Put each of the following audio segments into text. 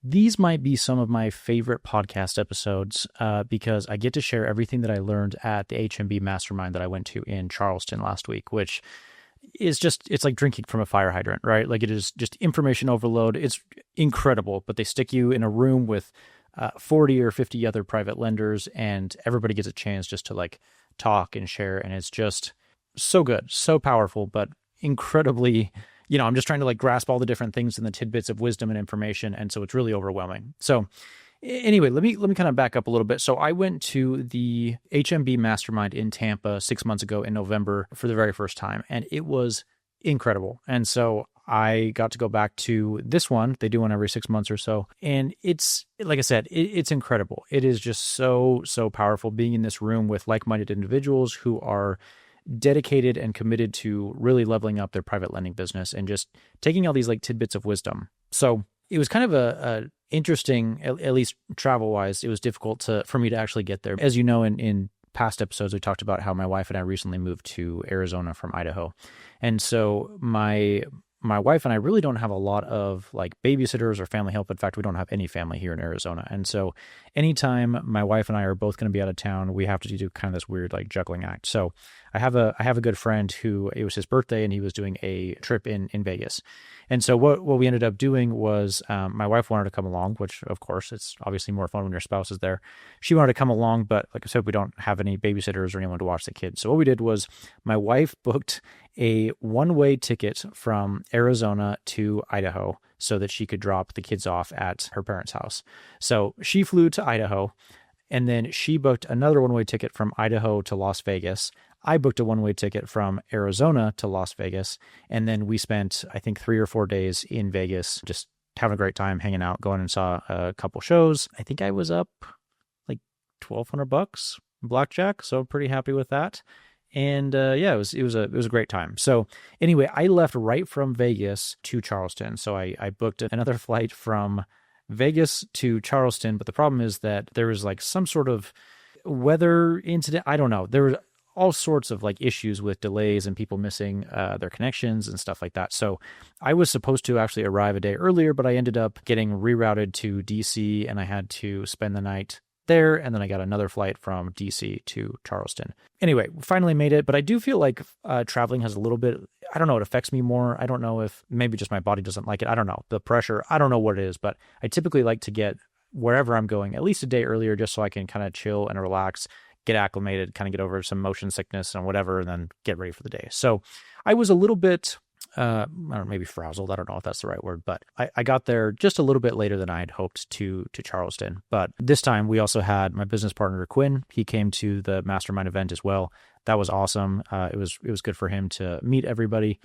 These might be some of my favorite podcast episodes because I get to share everything that I learned at the HMB Mastermind that I went to in Charleston last week, which is it's like drinking from a fire hydrant, right? Like it is just information overload. It's incredible, but they stick you in a room with 40 or 50 other private lenders, and everybody gets a chance just to like talk and share. And it's just so good, so powerful, but incredibly, I'm just trying to like grasp all the different things and the tidbits of wisdom and information. And so it's really overwhelming. So anyway, let me kind of back up a little bit. So I went to the HMB Mastermind in Tampa 6 months ago in November for the very first time, and it was incredible. And so I got to go back to this one. They do one every 6 months or so. And it's, like I said, it's incredible. It is just so, so powerful being in this room with like-minded individuals who are dedicated and committed to really leveling up their private lending business and just taking all these like tidbits of wisdom. So it was kind of a interesting, at least travel-wise, it was difficult for me to actually get there. As you know, in past episodes, we talked about how my wife and I recently moved to Arizona from Idaho. And so my wife and I really don't have a lot of like babysitters or family help. In fact, we don't have any family here in Arizona. And so anytime my wife and I are both going to be out of town, we have to do kind of this weird like juggling act. So I have a good friend who, it was his birthday and he was doing a trip in Vegas. And so what we ended up doing was my wife wanted to come along, which of course it's obviously more fun when your spouse is there. She wanted to come along, but like I said, we don't have any babysitters or anyone to watch the kids. So what we did was my wife booked a one-way ticket from Arizona to Idaho so that she could drop the kids off at her parents' house. So she flew to Idaho, and then she booked another one-way ticket from Idaho to Las Vegas. I booked a one-way ticket from Arizona to Las Vegas, and then we spent, I think, 3 or 4 days in Vegas, just having a great time, hanging out, going and saw a couple shows. I think I was up like $1,200 blackjack, so pretty happy with that. And yeah, it was a great time. So anyway, I left right from Vegas to Charleston. So I booked another flight from Vegas to Charleston, but the problem is that there was like some sort of weather incident. I don't know. There were all sorts of like issues with delays and people missing their connections and stuff like that. So I was supposed to actually arrive a day earlier, but I ended up getting rerouted to DC and I had to spend the night there, and then I got another flight from DC to Charleston. Anyway, we finally made it, but I do feel like traveling has a little bit, I don't know, it affects me more. I don't know if maybe just my body doesn't like it. I don't know. The pressure, I don't know what it is, but I typically like to get wherever I'm going at least a day earlier just so I can kind of chill and relax, get acclimated, kind of get over some motion sickness and whatever, and then get ready for the day. So I was a little bit I don't know, maybe frazzled. I don't know if that's the right word, but I got there just a little bit later than I had hoped to Charleston. But this time we also had my business partner, Quinn. He came to the mastermind event as well. That was awesome. It was good for him to meet everybody.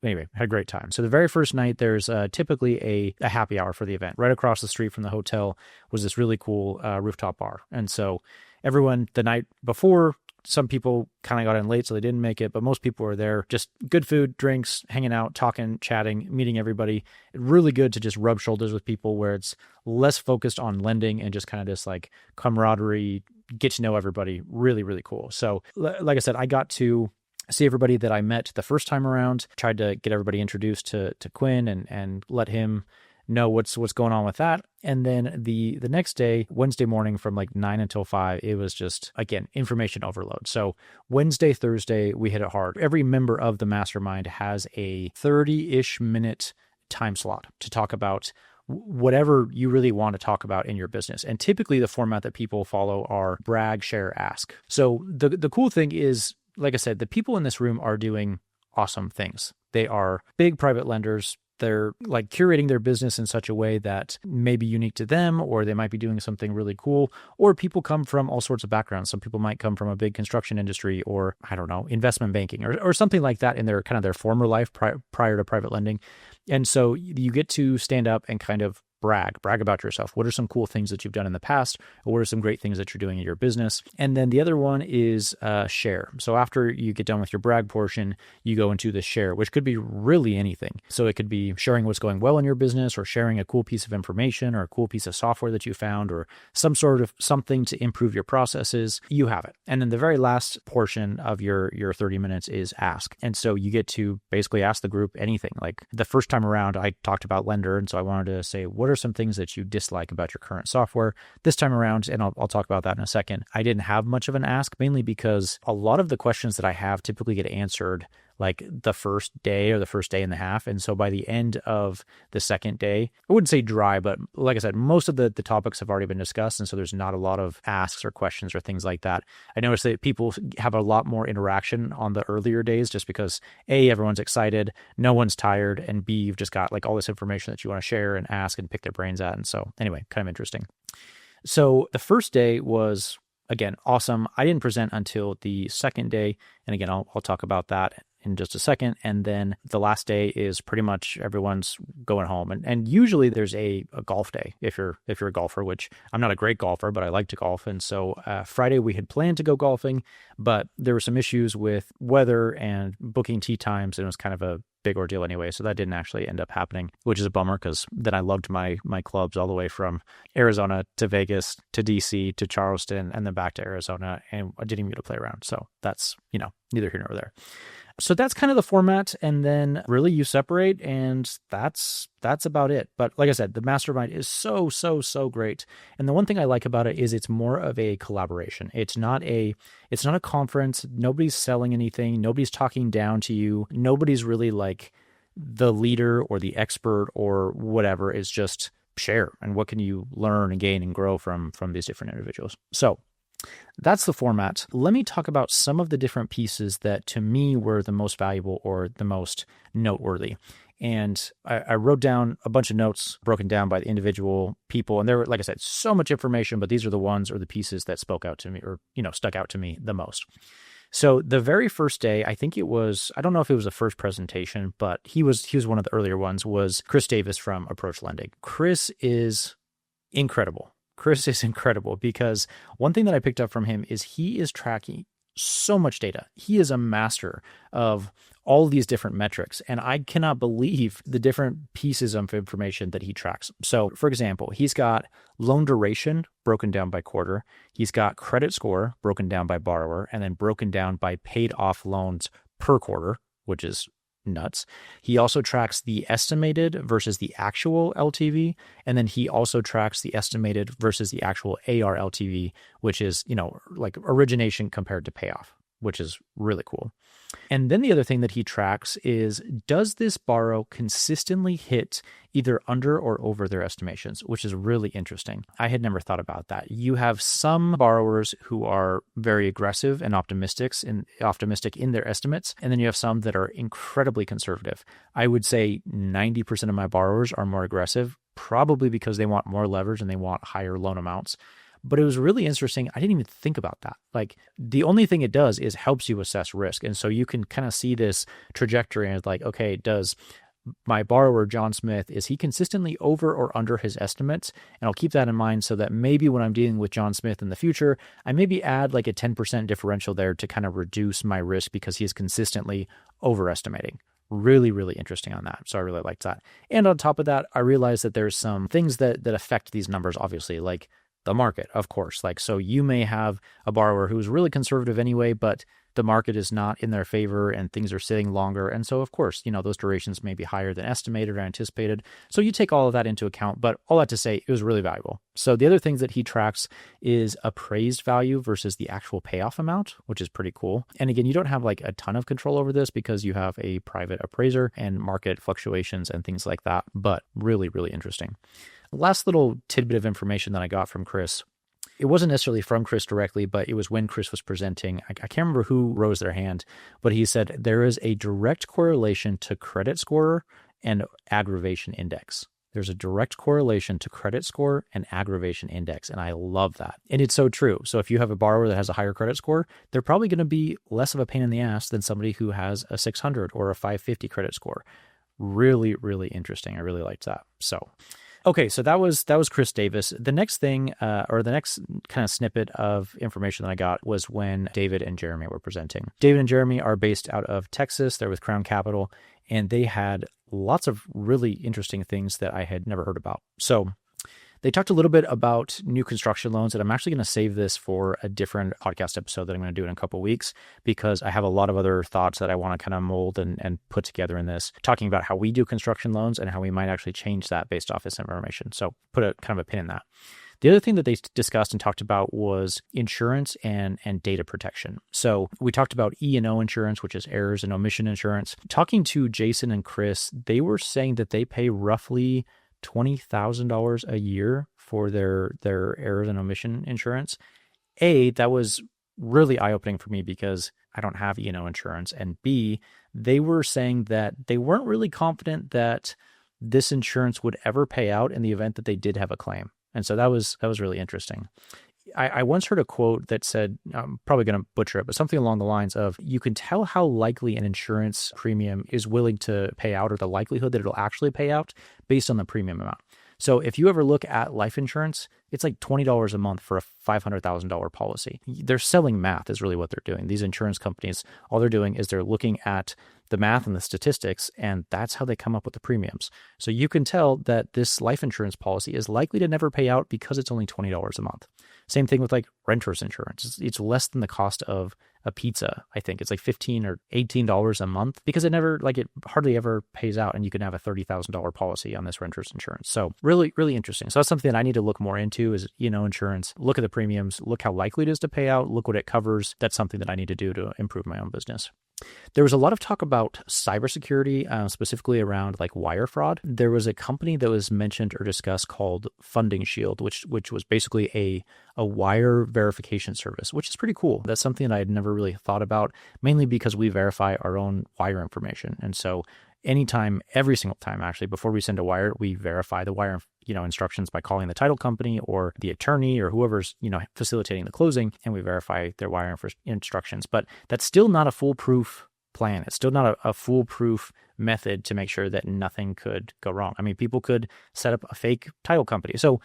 Anyway, had a great time. So the very first night, there's typically a happy hour for the event. Right across the street from the hotel was this really cool rooftop bar. And so everyone the night before, some people kind of got in late, so they didn't make it, but most people were there. Just good food, drinks, hanging out, talking, chatting, meeting everybody. Really good to just rub shoulders with people where it's less focused on lending and just kind of this like camaraderie, get to know everybody. Really, really cool. So like I said, I got to see everybody that I met the first time around, tried to get everybody introduced to Quinn and let him know what's going on with that. And then the next day, Wednesday morning from like 9 until 5, it was just, again, information overload. So Wednesday, Thursday, we hit it hard. Every member of the mastermind has a 30-ish minute time slot to talk about whatever you really want to talk about in your business. And typically the format that people follow are brag, share, ask. So the cool thing is, like I said, the people in this room are doing awesome things. They are big private lenders. They're like curating their business in such a way that may be unique to them, or they might be doing something really cool, or people come from all sorts of backgrounds. Some people might come from a big construction industry or, I don't know, investment banking or something like that in their kind of their former life prior to private lending. And so you get to stand up and kind of brag about yourself. What are some cool things that you've done in the past? Or what are some great things that you're doing in your business? And then the other one is share. So after you get done with your brag portion, you go into the share, which could be really anything. So it could be be sharing what's going well in your business, or sharing a cool piece of information, or a cool piece of software that you found, or some sort of something to improve your processes, you have it. And then the very last portion of your 30 minutes is ask. And so you get to basically ask the group anything. Like the first time around, I talked about Lender. And so I wanted to say, what are some things that you dislike about your current software? This time around, and I'll talk about that in a second, I didn't have much of an ask, mainly because a lot of the questions that I have typically get answered like the first day or the first day and a half. And so by the end of the second day, I wouldn't say dry, but like I said, most of the topics have already been discussed. And so there's not a lot of asks or questions or things like that. I noticed that people have a lot more interaction on the earlier days just because A, everyone's excited, no one's tired, and B, you've just got like all this information that you want to share and ask and pick their brains at. And so anyway, kind of interesting. So the first day was, again, awesome. I didn't present until the second day. And again, I'll talk about that in just a second. And then the last day is pretty much everyone's going home. And usually there's a golf day if you're a golfer, which I'm not a great golfer, but I like to golf. And so Friday we had planned to go golfing, but there were some issues with weather and booking tee times, and it was kind of a big ordeal anyway. So that didn't actually end up happening, which is a bummer because then I lugged my clubs all the way from Arizona to Vegas to DC to Charleston and then back to Arizona, and I didn't even get to play around. So that's, neither here nor there. So that's kind of the format. And then really you separate, and that's about it. But like I said, the mastermind is so great. And the one thing I like about it is it's more of a collaboration. It's not a conference. Nobody's selling anything. Nobody's talking down to you. Nobody's really like the leader or the expert or whatever. It's just share. And what can you learn and gain and grow from these different individuals? So that's the format. Let me talk about some of the different pieces that to me were the most valuable or the most noteworthy. And I wrote down a bunch of notes broken down by the individual people. And there were, like I said, so much information, but these are the ones or the pieces that spoke out to me or, stuck out to me the most. So the very first day, I think it was, I don't know if it was the first presentation, but he was one of the earlier ones, was Chris Davis from Approach Lending. Chris is incredible. Chris is incredible because one thing that I picked up from him is he is tracking so much data. He is a master of all these different metrics, and I cannot believe the different pieces of information that he tracks. So, for example, he's got loan duration broken down by quarter. He's got credit score broken down by borrower, and then broken down by paid off loans per quarter, which is nuts. He also tracks the estimated versus the actual LTV. And then he also tracks the estimated versus the actual AR LTV, which is, like origination compared to payoff, which is really cool. And then the other thing that he tracks is, does this borrow consistently hit either under or over their estimations, which is really interesting. I had never thought about that. You have some borrowers who are very aggressive and optimistic in their estimates, and then you have some that are incredibly conservative. I would say 90% of my borrowers are more aggressive, probably because they want more leverage and they want higher loan amounts. But it was really interesting. I didn't even think about that. Like the only thing it does is helps you assess risk. And so you can kind of see this trajectory and it's like, okay, does my borrower, John Smith, is he consistently over or under his estimates? And I'll keep that in mind so that maybe when I'm dealing with John Smith in the future, I maybe add like a 10% differential there to kind of reduce my risk because he is consistently overestimating. Really, really interesting on that. So I really liked that. And on top of that, I realized that there's some things that affect these numbers, obviously, like the market, of course. Like, so you may have a borrower who's really conservative anyway, but the market is not in their favor and things are sitting longer. And so, of course, those durations may be higher than estimated or anticipated. So you take all of that into account, but all that to say, it was really valuable. So the other things that he tracks is appraised value versus the actual payoff amount, which is pretty cool. And again, you don't have like a ton of control over this because you have a private appraiser and market fluctuations and things like that, but really, really interesting. Last little tidbit of information that I got from Chris. It wasn't necessarily from Chris directly, but it was when Chris was presenting. I can't remember who rose their hand, but he said there is a direct correlation to credit score and aggravation index. There's a direct correlation to credit score and aggravation index, and I love that. And it's so true. So if you have a borrower that has a higher credit score, they're probably going to be less of a pain in the ass than somebody who has a 600 or a 550 credit score. Really, really interesting. I really liked that. So okay, so that was Chris Davis. The next thing, or the next kind of snippet of information that I got was when David and Jeremy were presenting. David and Jeremy are based out of Texas. They're with Crown Capital. and they had lots of really interesting things that I had never heard about. So they talked a little bit about new construction loans, and I'm actually going to save this for a different podcast episode that I'm going to do in a couple of weeks, because I have a lot of other thoughts that I want to kind of mold and put together in this, talking about how we do construction loans and how we might actually change that based off this information. So put a kind of a pin in that. The other thing that they discussed and talked about was insurance and data protection. So we talked about E&O insurance, which is errors and omission insurance. Talking to Jason and Chris, they were saying that they pay roughly $20,000 a year for their errors and omission insurance. That was really eye-opening for me because I don't have E&O insurance. And B, they were saying that they weren't really confident that this insurance would ever pay out in the event that they did have a claim. And so that was really interesting. I once heard a quote that said, I'm probably going to butcher it, but something along the lines of, you can tell how likely an insurance premium is willing to pay out, or the likelihood that it'll actually pay out, based on the premium amount. So if you ever look at life insurance, it's like $20 a month for a $500,000 policy. They're selling math is really what they're doing. These insurance companies, all they're doing is they're looking at the math and the statistics, and that's how they come up with the premiums. So you can tell that this life insurance policy is likely to never pay out because it's only $20 a month. Same thing with like renter's insurance. It's less than the cost of a pizza. I think it's like $15 or $18 a month, because it hardly ever pays out, and you can have a $30,000 policy on this renter's insurance. So really, really interesting. So that's something that I need to look more into is, insurance. Look at the premiums, look how likely it is to pay out, look what it covers. That's something that I need to do to improve my own business. There was a lot of talk about cybersecurity, specifically around like wire fraud. There was a company that was mentioned or discussed called Funding Shield, which was basically a wire verification service, which is pretty cool. That's something that I had never really thought about, mainly because we verify our own wire information. And so anytime, every single time actually, before we send a wire, we verify the wire instructions by calling the title company or the attorney or whoever's facilitating the closing, and we verify their wire instructions. But that's still not a foolproof plan. It's still not a foolproof method to make sure that nothing could go wrong. I mean, people could set up a fake title company. So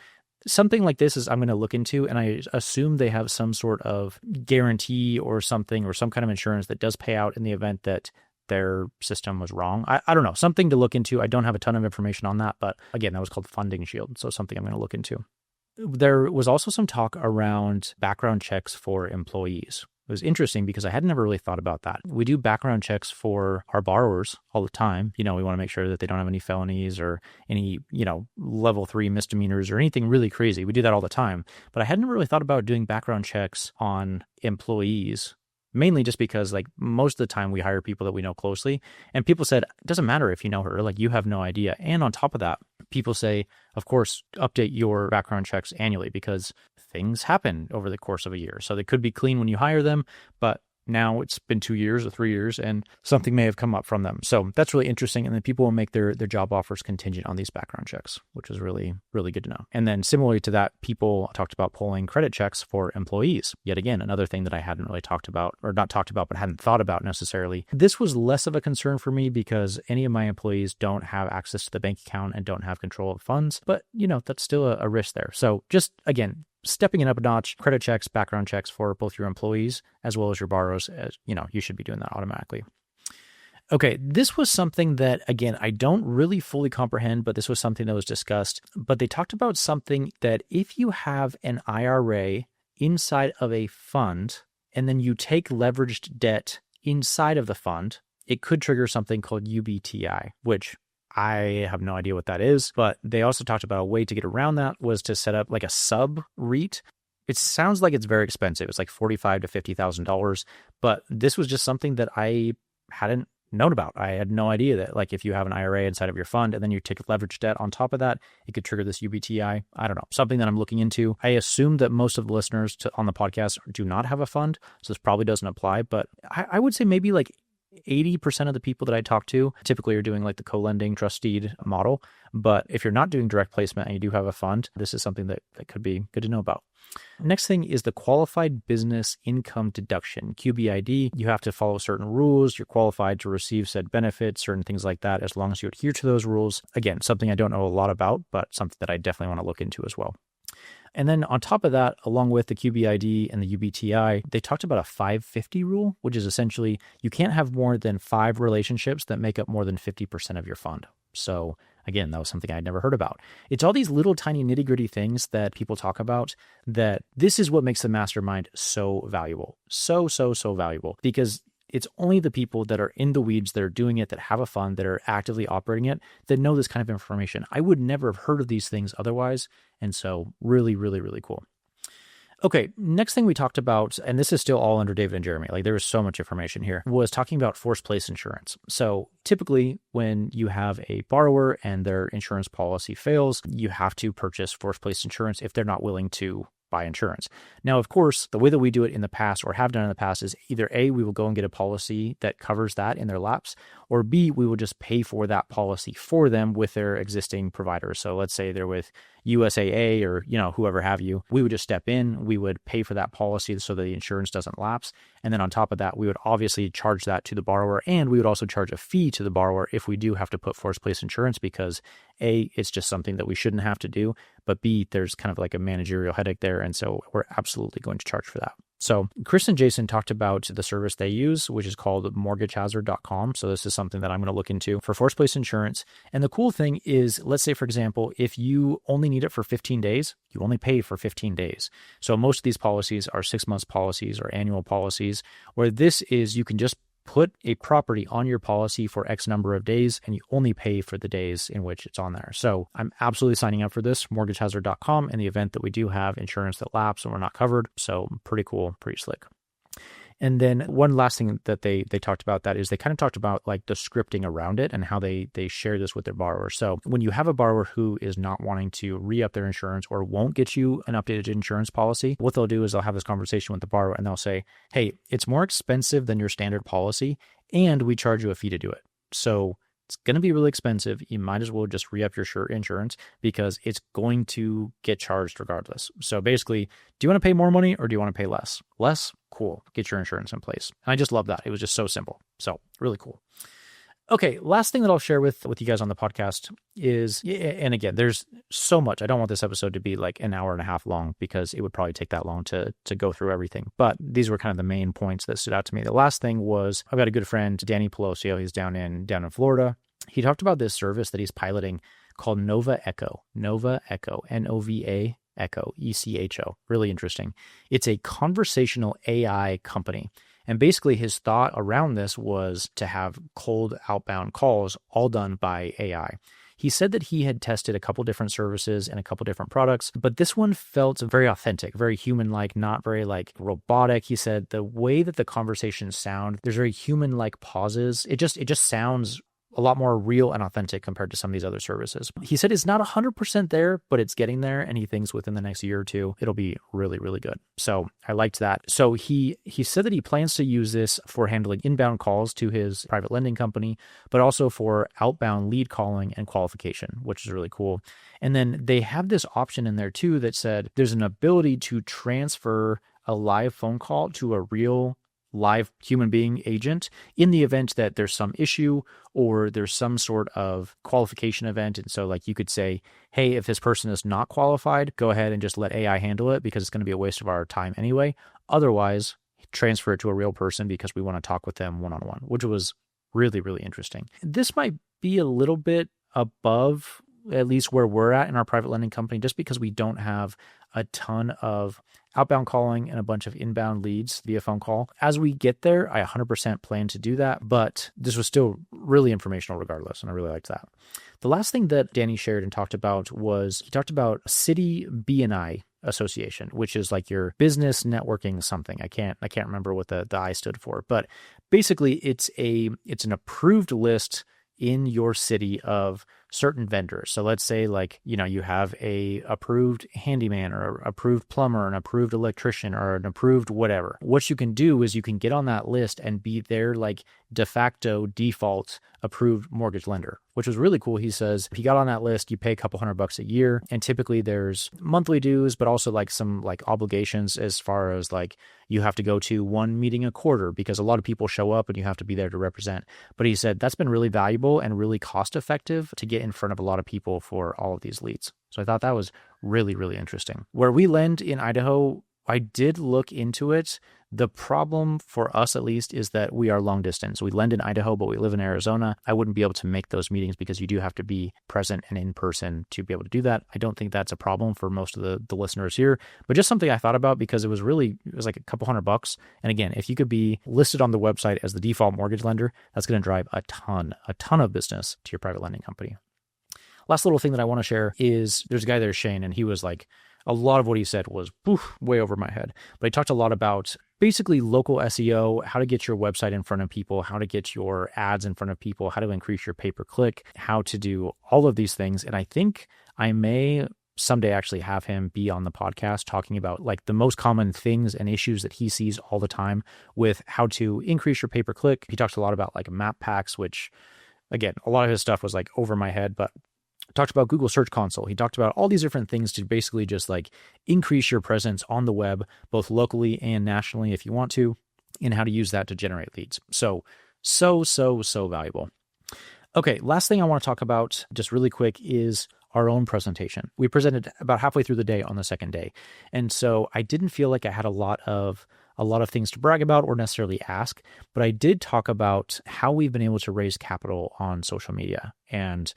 something like this is I'm going to look into, and I assume they have some sort of guarantee or something, or some kind of insurance that does pay out in the event that their system was wrong. I don't know, something to look into. I don't have a ton of information on that, but again, that was called Funding Shield. So something I'm going to look into. There was also some talk around background checks for employees. It was interesting because I had never really thought about that. We do background checks for our borrowers all the time. We want to make sure that they don't have any felonies or any, level 3 misdemeanors or anything really crazy. We do that all the time. But I hadn't really thought about doing background checks on employees, mainly just because like most of the time we hire people that we know closely, and people said, it doesn't matter if you know her, like you have no idea. And on top of that, people say, of course, update your background checks annually because things happen over the course of a year. So they could be clean when you hire them, but now it's been 2 years or 3 years and something may have come up from them. So that's really interesting. And then people will make their job offers contingent on these background checks, which is really, really good to know. And then similarly to that, people talked about pulling credit checks for employees. Yet again, another thing that I hadn't really talked about, or not talked about, but hadn't thought about necessarily. This was less of a concern for me because any of my employees don't have access to the bank account and don't have control of funds. But, that's still a risk there. So just, again, stepping it up a notch, credit checks, background checks for both your employees as well as your borrowers, you should be doing that automatically. Okay, this was something that, again, I don't really fully comprehend, but this was something that was discussed. But they talked about something that if you have an IRA inside of a fund and then you take leveraged debt inside of the fund, it could trigger something called UBTI, which I have no idea what that is, but they also talked about a way to get around that was to set up like a sub REIT. It sounds like it's very expensive. It's like $45,000 to $50,000, but this was just something that I hadn't known about. I had no idea that like if you have an IRA inside of your fund and then you take leverage debt on top of that, it could trigger this UBTI. I don't know, something that I'm looking into. I assume that most of the listeners on the podcast do not have a fund, so this probably doesn't apply, but I would say maybe like 80% of the people that I talk to typically are doing like the co-lending trust deed model. But if you're not doing direct placement and you do have a fund, this is something that could be good to know about. Next thing is the qualified business income deduction, QBID. You have to follow certain rules. You're qualified to receive said benefits, certain things like that, as long as you adhere to those rules. Again, something I don't know a lot about, but something that I definitely want to look into as well. And then on top of that, along with the QBID and the UBTI, they talked about a 550 rule, which is essentially you can't have more than 5 relationships that make up more than 50% of your fund. So again, that was something I'd never heard about. It's all these little tiny nitty gritty things that people talk about, that this is what makes the mastermind so valuable. So valuable, because it's only the people that are in the weeds, that are doing it, that have a fund, that are actively operating it, that know this kind of information. I would never have heard of these things otherwise. And so really, really, really cool. Okay, next thing we talked about, and this is still all under David and Jeremy, like there was so much information here, was talking about forced place insurance. So typically when you have a borrower and their insurance policy fails, you have to purchase forced place insurance if they're not willing to buy insurance. Now, of course, the way that we do it in the past, or have done in the past, is either A, we will go and get a policy that covers that in their laps, or B, we will just pay for that policy for them with their existing provider. So let's say they're with USAA or, whoever have you, we would just step in, we would pay for that policy so that the insurance doesn't lapse. And then on top of that, we would obviously charge that to the borrower, and we would also charge a fee to the borrower if we do have to put forced place insurance, because A, it's just something that we shouldn't have to do, but B, there's kind of like a managerial headache there. And so we're absolutely going to charge for that. So Chris and Jason talked about the service they use, which is called mortgagehazard.com. So this is something that I'm going to look into for forced place insurance. And the cool thing is, let's say, for example, if you only need it for 15 days, you only pay for 15 days. So most of these policies are 6 months policies or annual policies, where this is, you can just put a property on your policy for X number of days, and you only pay for the days in which it's on there. So I'm absolutely signing up for this, mortgagehazard.com, in the event that we do have insurance that lapse and we're not covered. So pretty cool, pretty slick. And then one last thing that they talked about, that is they kind of talked about like the scripting around it and how they share this with their borrowers. So when you have a borrower who is not wanting to re-up their insurance or won't get you an updated insurance policy, what they'll do is they'll have this conversation with the borrower and they'll say, hey, it's more expensive than your standard policy, and we charge you a fee to do it. So it's going to be really expensive. You might as well just re-up your insurance, because it's going to get charged regardless. So basically, do you want to pay more money or do you want to pay less? Less? Cool. Get your insurance in place. And I just love that. It was just so simple. So really cool. Okay, last thing that I'll share with you guys on the podcast is, and again, there's so much. I don't want this episode to be like an hour and a half long, because it would probably take that long to go through everything. But these were kind of the main points that stood out to me. The last thing was, I've got a good friend, Danny Pelosio. He's down in Florida. He talked about this service that he's piloting called Nova Echo, Nova Echo, ECHO. Really interesting. It's a conversational AI company. And basically his thought around this was to have cold outbound calls all done by AI. He said that he had tested a couple different services and a couple different products, but this one felt very authentic, very human-like, not very like robotic. He said the way that the conversations sound, there's very human-like pauses. It just sounds a lot more real and authentic compared to some of these other services. He said it's not 100% there, but it's getting there. And he thinks within the next year or two, it'll be really, really good. So I liked that. So he said that he plans to use this for handling inbound calls to his private lending company, but also for outbound lead calling and qualification, which is really cool. And then they have this option in there too that said there's an ability to transfer a live phone call to a real live human being agent in the event that there's some issue or there's some sort of qualification event. And so like you could say, hey, if this person is not qualified, go ahead and just let AI handle it, because it's going to be a waste of our time anyway. Otherwise, transfer it to a real person because we want to talk with them one-on-one, which was really, really interesting. This might be a little bit above at least where we're at in our private lending company, just because we don't have a ton of outbound calling and a bunch of inbound leads via phone call. As we get there, I 100% plan to do that, but this was still really informational regardless, and I really liked that. The last thing that Danny shared and talked about was, he talked about City BNI Association, which is like your business networking something. I can't remember what the I stood for, but basically it's an approved list in your city of certain vendors. So let's say like, you have a approved handyman or approved plumber, an approved electrician, or an approved whatever. What you can do is you can get on that list and be their like de facto default approved mortgage lender, which was really cool. He says, if you got on that list, you pay a couple $100 a year. And typically there's monthly dues, but also like some like obligations as far as like you have to go to one meeting a quarter because a lot of people show up and you have to be there to represent. But he said that's been really valuable and really cost effective to get get in front of a lot of people for all of these leads. So I thought that was really, really interesting. Where we lend in Idaho, I did look into it. The problem for us, at least, is that we are long distance. We lend in Idaho, but we live in Arizona. I wouldn't be able to make those meetings because you do have to be present and in person to be able to do that. I don't think that's a problem for most of the listeners here, but just something I thought about because it was like a couple $100. And again, if you could be listed on the website as the default mortgage lender, that's going to drive a ton of business to your private lending company. Last little thing that I want to share is there's a guy there, Shane, and he was like, a lot of what he said was way over my head. But he talked a lot about basically local SEO, how to get your website in front of people, how to get your ads in front of people, how to increase your pay-per-click, how to do all of these things. And I think I may someday actually have him be on the podcast talking about like the most common things and issues that he sees all the time with how to increase your pay-per-click. He talks a lot about like map packs, which again, a lot of his stuff was like over my head, but talked about Google Search Console. He talked about all these different things to basically just like increase your presence on the web, both locally and nationally if you want to, and how to use that to generate leads. So valuable. Okay, last thing I want to talk about just really quick is our own presentation. We presented about halfway through the day on the second day. And so I didn't feel like I had a lot of things to brag about or necessarily ask, but I did talk about how we've been able to raise capital on social media. And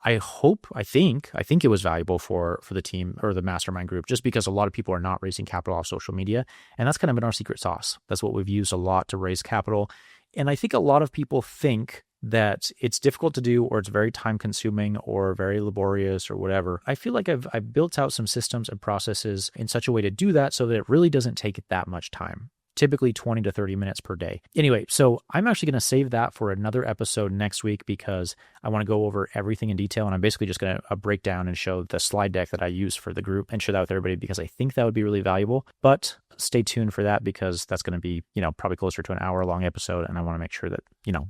I think it was valuable for the team or the mastermind group, just because a lot of people are not raising capital off social media. And that's kind of been our secret sauce. That's what we've used a lot to raise capital. And I think a lot of people think that it's difficult to do, or it's very time consuming or very laborious or whatever. I feel like I've built out some systems and processes in such a way to do that so that it really doesn't take that much time. Typically 20 to 30 minutes per day. Anyway, so I'm actually going to save that for another episode next week because I want to go over everything in detail. And I'm basically just going to break down and show the slide deck that I use for the group and share that with everybody because I think that would be really valuable. But stay tuned for that because that's going to be, probably closer to an hour long episode. And I want to make sure that,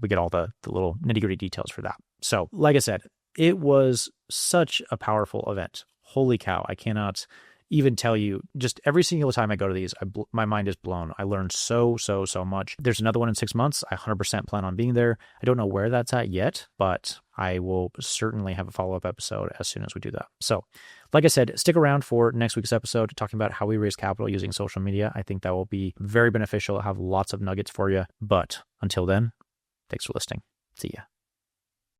we get all the little nitty gritty details for that. So like I said, it was such a powerful event. Holy cow. I cannot even tell you, just every single time I go to these, my mind is blown. I learned so much. There's another one in 6 months. I 100% plan on being there. I don't know where that's at yet, but I will certainly have a follow-up episode as soon as we do that. So like I said, stick around for next week's episode talking about how we raise capital using social media. I think that will be very beneficial. I'll have lots of nuggets for you. But until then, thanks for listening. See ya.